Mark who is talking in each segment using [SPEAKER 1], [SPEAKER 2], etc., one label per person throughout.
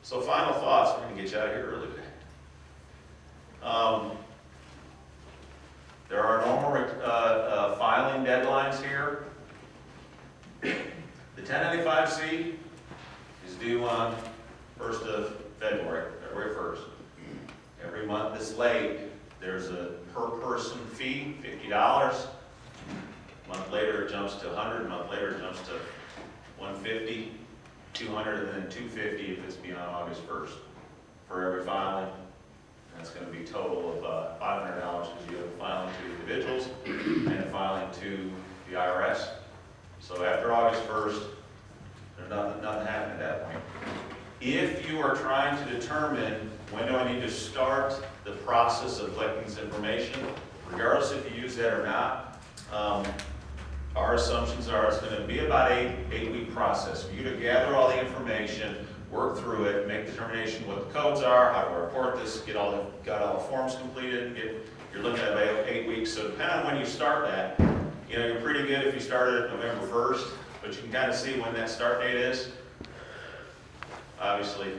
[SPEAKER 1] So final thoughts, we're going to get you out of here early today. There are normal filing deadlines here. The 1095-C is due on 1st of February, February 1st. Every month this late, there's a per person fee, $50. A month later it jumps to $100, a month later it jumps to $150, $200, and then $250 if it's beyond August 1st for every filing. And that's going to be a total of $500 because you have a filing to individuals and a filing to the IRS. So after August 1st, there's nothing happening at that point. If you are trying to determine when do I need to start the process of collecting this information, regardless if you use that or not, our assumptions are it's going to be about an 8-week process for you to gather all the information, work through it, make determination what the codes are, how to report this, got all the forms completed. You're looking at about 8 weeks. So depending on when you start that, you're pretty good if you started November 1st, but you can kind of see when that start date is. Obviously,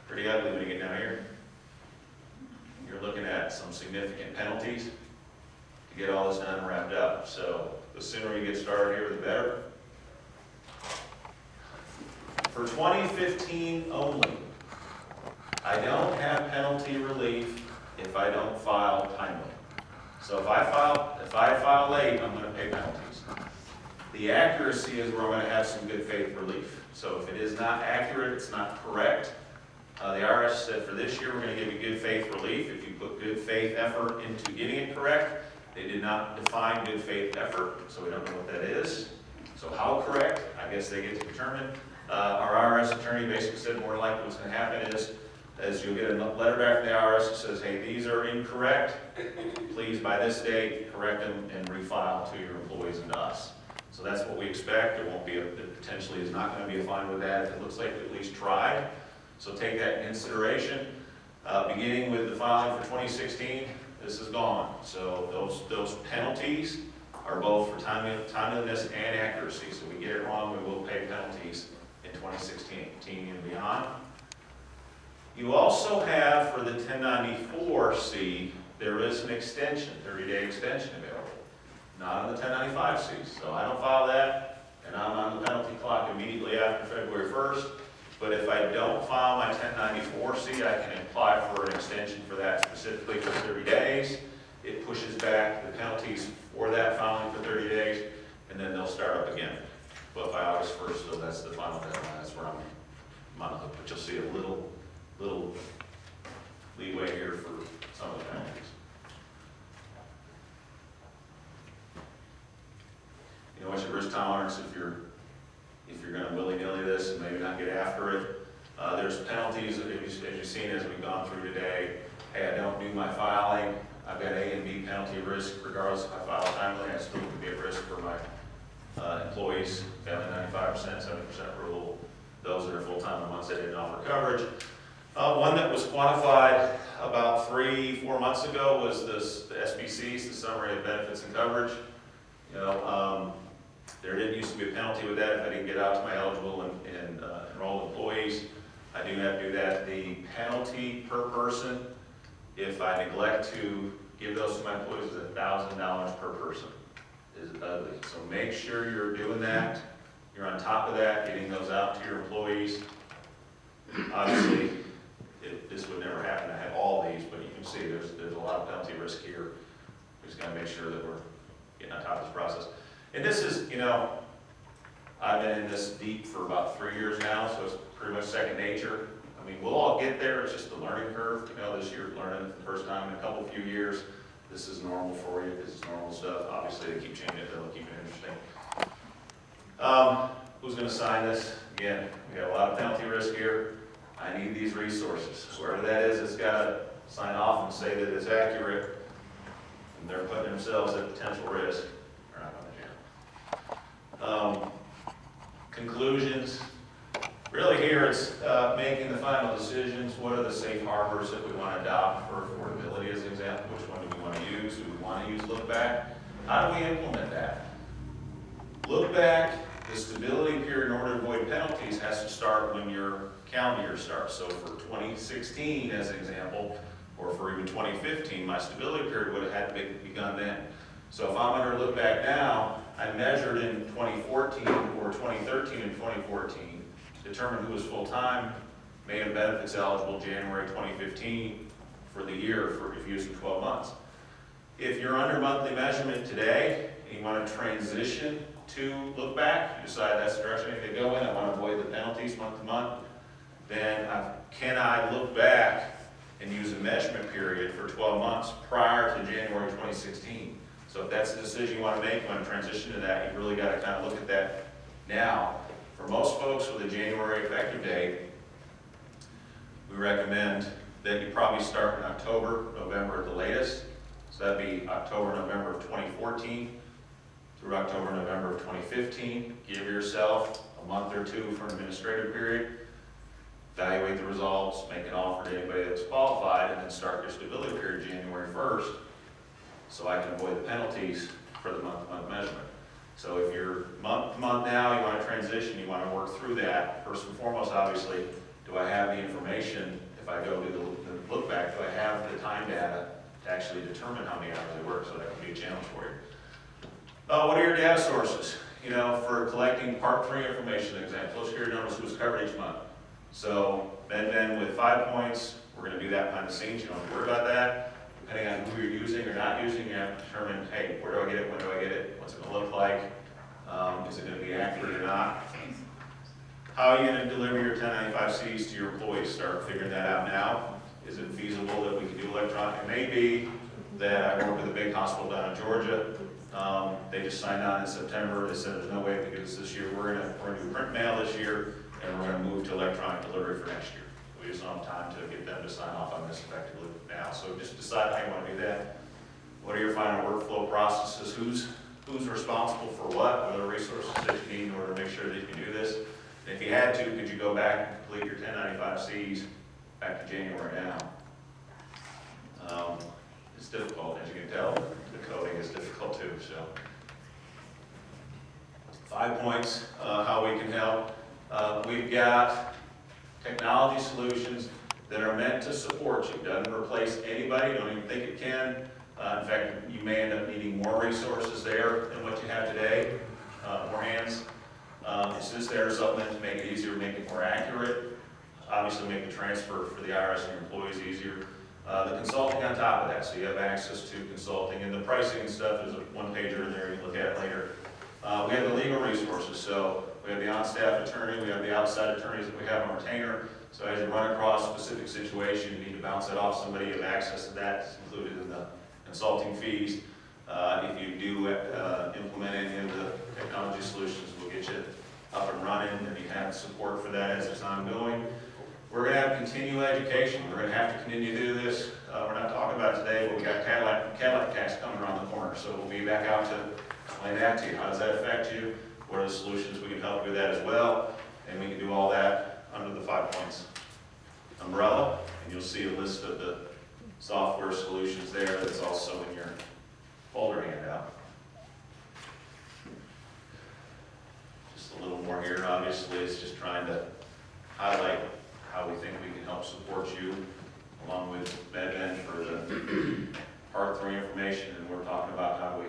[SPEAKER 1] pretty ugly when you get down here. You're looking at some significant penalties to get all this done and wrapped up. So the sooner you get started here, the better. For 2015 only, I don't have penalty relief if I don't file timely. So if I file late, I'm going to pay penalties. The accuracy is where I'm going to have some good faith relief. So if it is not accurate, it's not correct. The IRS said for this year we're going to give you good faith relief if you put good faith effort into getting it correct. They did not define good faith effort, so we don't know what that is. So how correct? I guess they get to determine. Our IRS attorney basically said more likely what's going to happen is you'll get a letter back from the IRS that says, hey, these are incorrect. Please, by this date, correct them and refile to your employees and to us. So that's what we expect. There won't be there potentially is not going to be a fine with that. It looks like we at least tried. So take that in consideration. Beginning with the filing for 2016, this is gone. So those penalties are both for timeliness and accuracy. So if we get it wrong, we will pay penalties in 2016 and beyond. You also have, for the 1094-C, there is an extension, 30-day extension available. Not on the 1095-C. So I don't file that, and I'm on the penalty clock immediately after February 1st. But if I don't file my 1094-C, I can apply for an extension for that specifically for 30 days. It pushes back the penalties for that filing for 30 days, and then they'll start up again. But by August 1st, so that's the final deadline. That's where I'm on the hook. But you'll see a little leeway here for some of the penalties. What's your risk tolerance if you're going to willy-nilly this and maybe not get after it? There's penalties, as you've seen as we've gone through today. Hey, I don't do my filing. I've got A and B penalty risk regardless if I file timely. I still could be at risk for my employees, family 95%, 70% rule. Those that are full-time, the ones that didn't offer coverage. One that was quantified about 3-4 months ago was the SBCs, the Summary of Benefits and Coverage. There didn't used to be a penalty with that if I didn't get out to my eligible and enrolled employees. I do have to do that. The penalty per person, if I neglect to give those to my employees, is $1,000 per person. Is ugly. So make sure you're doing that. You're on top of that, getting those out to your employees. Obviously, this would never happen. I have all these, but you can see there's a lot of penalty risk here. We just got to make sure that we're getting on top of this process. And this is, I've been in this deep for about 3 years now, so it's pretty much second nature. I mean, we'll all get there. It's just the learning curve. This year, learning it the first time in a few years. This is normal for you. This is normal stuff. Obviously, they keep changing it. They'll keep it interesting. Who's going to sign this? Again, we got a lot of penalty risk here. I need these resources. Whoever that is, it's got to sign off and say that it's accurate. And they're putting themselves at potential risk. They're not going to jail. Conclusions. Really here it's making the final decisions. What are the safe harbors that we want to adopt for affordability as an example? Which one do we want to use? Do we want to use look back? How do we implement that? Look back the stability period in order to avoid penalties has to start when your calendar year starts. So for 2016, as an example, or for even 2015, my stability period would have had to begun then. So if I'm going to look back now, I measured in 2014 or 2013 and 2014, determined who was full-time, made them benefits eligible January 2015 for the year for if using 12 months. If you're under monthly measurement today and you want to transition to look back, you decide that's the direction I need to go in, I want to avoid the penalties month to month, then can I look back and use a measurement period for 12 months prior to January 2016? So if that's the decision you want to make, you want to transition to that, you really got to kind of look at that now. For most folks with a January effective date, we recommend that you probably start in October, November at the latest. So that'd be October, November of 2014 through October, November of 2015. Give yourself a month or two for an administrative period. Evaluate the results, make an offer to anybody that's qualified, and then start your stability period January 1st so I can avoid the penalties for the month-to-month measurement. So if you're month-to-month now, you want to transition, you want to work through that. First and foremost, obviously, do I have the information? If I go to the look back, do I have the time data to actually determine how many hours I work? So that can be a challenge for you. What are your data sources? You know, for collecting Part 3 information, example, Social Security numbers, who's covered each month. So MedBen with 5 points, we're going to do that behind the scenes. You don't have to worry about that. Depending on who you're using or not using, you have to determine, hey, where do I get it, when do I get it, what's it going to look like, is it going to be accurate or not? How are you going to deliver your 1095Cs to your employees? Start figuring that out now. Is it feasible that we can do electronic? It may be that I work with a big hospital down in Georgia. They just signed on in September. They said there's no way we can do this year. We're going to do print mail this year, and we're going to move to electronic delivery for next year. We just don't have time to get them to sign off on this effectively now. So just decide how you want to do that. What are your final workflow processes? Who's responsible for what? What are the resources that you need in order to make sure that you can do this? And if you had to, could you go back and complete your 1095Cs back to January now? It's difficult, as you can tell. The coding is difficult too. So 5 points, how we can help. We've got technology solutions that are meant to support you. Doesn't replace anybody. Don't even think it can. In fact, you may end up needing more resources there than what you have today, more hands. It's just there to supplement to make it easier, make it more accurate. Obviously, make the transfer for the IRS and your employees easier. The consulting on top of that, so you have access to consulting. And the pricing and stuff is a one-pager in there. You can look at it later. We have the legal resources. So we have the on-staff attorney. We have the outside attorneys that we have on retainer. So as you run across a specific situation, you need to bounce that off somebody. You have access to that. It's included in the consulting fees. If you do implement any of the technology solutions, we'll get you up and running, and you have support for that as it's ongoing. We're going to have continual education. We're going to have to continue to do this. We're not talking about it today, but we got Cadillac tax coming around the corner, so we'll be back out to explain that to you. How does that affect you? What are the solutions we can help you with that as well? And we can do all that under the 5 points umbrella, and you'll see a list of the software solutions there that's also in your folder handout. Just a little more here, obviously, it's just trying to highlight how we think we can help support you, along with MedBen for the Part 3 information, and we're talking about how we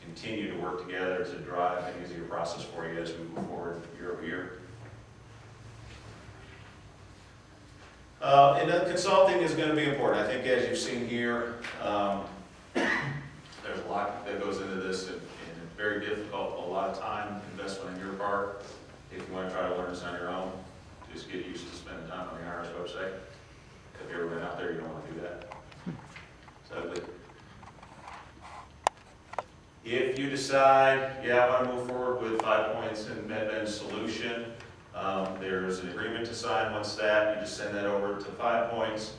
[SPEAKER 1] continue to work together to drive an easier process for you as we move forward year over year. And then consulting is going to be important. I think as you've seen here, there's a lot that goes into this, and it's very difficult, a lot of time investment on your part. If you want to try to learn this on your own, just get used to spending time on the IRS website. If you've ever been out there, you don't want to do that. Sadly. If you decide, yeah, I want to move forward with 5 points in MedBen's solution, there's an agreement to sign. Once that, you just send that over to 5 points.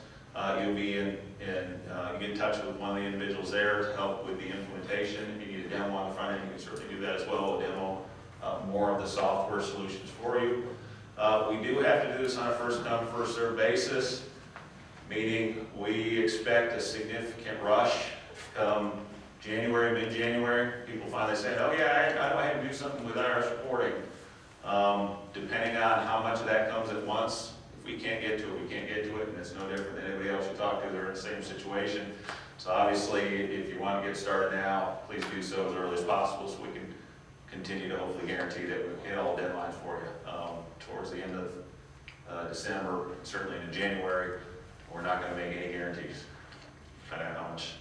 [SPEAKER 1] You'll be you get in touch with one of the individuals there to help with the implementation. If you need a demo on the front end, you can certainly do that as well. We'll demo more of the software solutions for you. We do have to do this on a first come, first served basis, meaning we expect a significant rush come January, mid-January, people finally say, oh yeah, I know I have to do something with IRS reporting. Depending on how much of that comes at once, if we can't get to it, we can't get to it, and it's no different than anybody else you talk to, they're in the same situation. So obviously, if you want to get started now, please do so as early as possible so we can continue to hopefully guarantee that we hit all deadlines for you. Towards the end of December, certainly into January, we're not going to make any guarantees, depending on how much